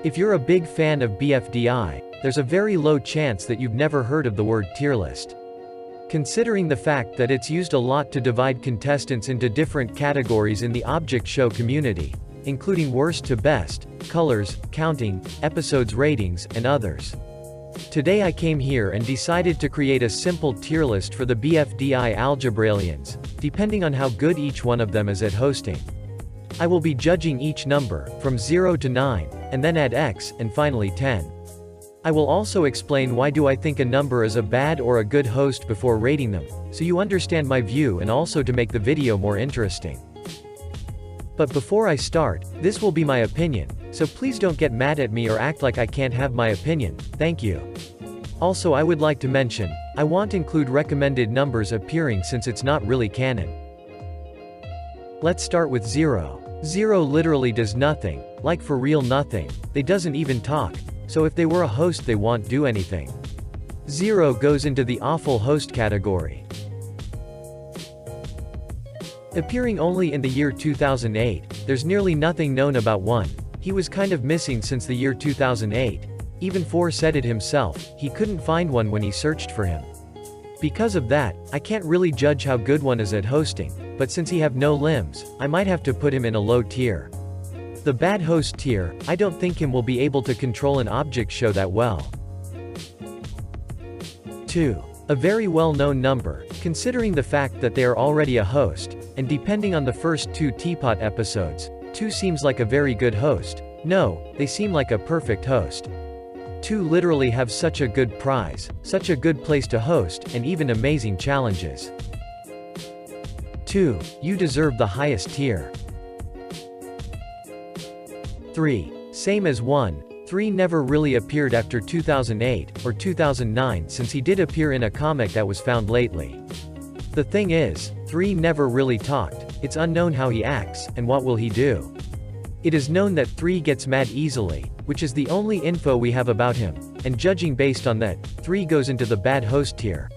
If you're a big fan of BFDI, there's a very low chance that you've never heard of the word tier list. Considering the fact that it's used a lot to divide contestants into different categories in the object show community, including worst to best, colors, counting, episodes ratings, and others. Today I came here and decided to create a simple tier list for the BFDI Algebralians, depending on how good each one of them is at hosting. I will be judging each number, from 0 to 9, and then add X, and finally 10. I will also explain why do I think a number is a bad or a good host before rating them, so you understand my view and also to make the video more interesting. But before I start, this will be my opinion, so please don't get mad at me or act like I can't have my opinion, thank you. Also I would like to mention, I won't include recommended numbers appearing since it's not really canon. Let's start with 0. 0 literally does nothing, like for real nothing, they doesn't even talk, so if they were a host they won't do anything. 0 goes into the awful host category. Appearing only in the year 2008, there's nearly nothing known about 1, he was kind of missing since the year 2008, even 4 said it himself, he couldn't find one when he searched for him. Because of that, I can't really judge how good 1 is at hosting, but since he have no limbs, I might have to put him in a low tier. The bad host tier, I don't think him will be able to control an object show that well. 2. A very well-known number, considering the fact that they are already a host, and depending on the first 2 Teapot episodes, 2 seems like a very good host. No, they seem like a perfect host. 2 literally have such a good prize, such a good place to host, and even amazing challenges. 2. You deserve the highest tier. 3. Same as 1. 3 never really appeared after 2008, or 2009 since he did appear in a comic that was found lately. The thing is, 3 never really talked, it's unknown how he acts, and what will he do. It is known that 3 gets mad easily, which is the only info we have about him, and judging based on that, 3 goes into the bad host tier.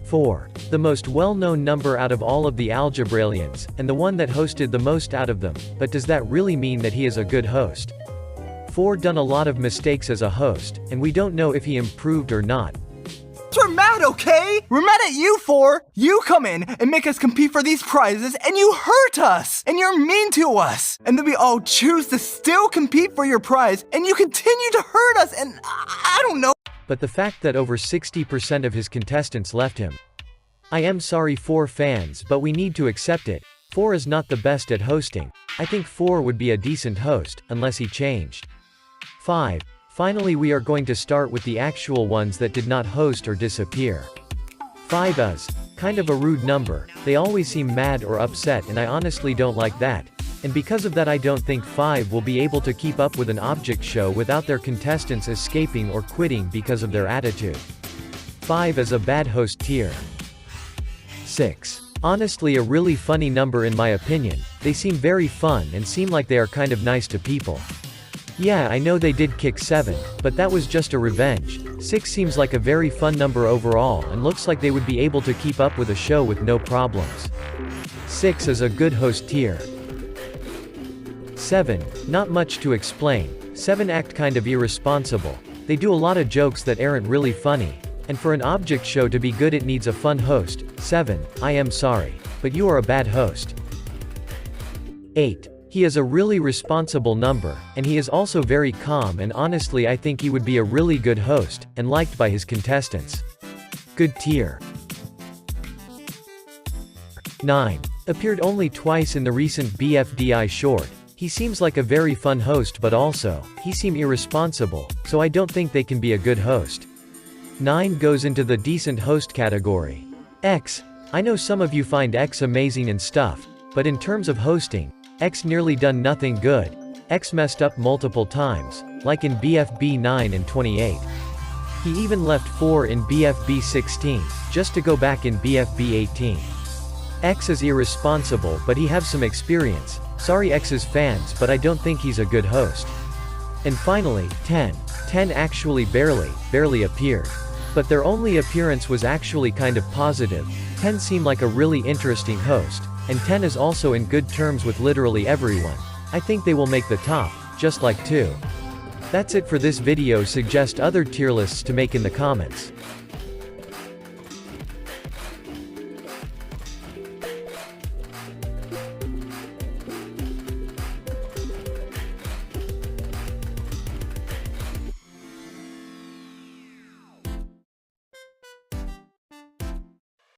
4. The most well-known number out of all of the Algebralians, and the one that hosted the most out of them, but does that really mean that he is a good host? 4 done a lot of mistakes as a host, and we don't know if he improved or not. We're mad, okay? We're mad at you 4. You come in and make us compete for these prizes and you hurt us! And you're mean to us! And then we all choose to still compete for your prize and you continue to hurt us and I don't know. But the fact that over 60% of his contestants left him. I am sorry 4 fans, but we need to accept it. 4 is not the best at hosting. I think 4 would be a decent host, unless he changed. 5. Finally we are going to start with the actual ones that did not host or disappear. 5 is kind of a rude number, they always seem mad or upset and I honestly don't like that, and because of that I don't think 5 will be able to keep up with an object show without their contestants escaping or quitting because of their attitude. 5 is a bad host tier. 6. Honestly a really funny number in my opinion, they seem very fun and seem like they are kind of nice to people. Yeah, I know they did kick 7, but that was just a revenge. 6 seems like a very fun number overall and looks like they would be able to keep up with a show with no problems. 6 is a good host tier. 7. Not much to explain. 7 act kind of irresponsible. They do a lot of jokes that aren't really funny. And for an object show to be good it needs a fun host. 7. I am sorry. But you are a bad host. 8. He is a really responsible number, and he is also very calm and honestly I think he would be a really good host, and liked by his contestants. Good tier. 9. Appeared only twice in the recent BFDI short. He seems like a very fun host but also, he seem irresponsible, so I don't think they can be a good host. 9 goes into the decent host category. X. I know some of you find X amazing and stuff, but in terms of hosting, X nearly done nothing good. X messed up multiple times, like in BFB 9 and 28. He even left 4 in BFB 16, just to go back in BFB 18. X is irresponsible but he have some experience. Sorry X's fans but I don't think he's a good host. And finally, 10. 10 actually barely appeared. But their only appearance was actually kind of positive. 10 seemed like a really interesting host, and 10 is also in good terms with literally everyone. I think they will make the top, just like 2. That's it for this video. Suggest other tier lists to make in the comments.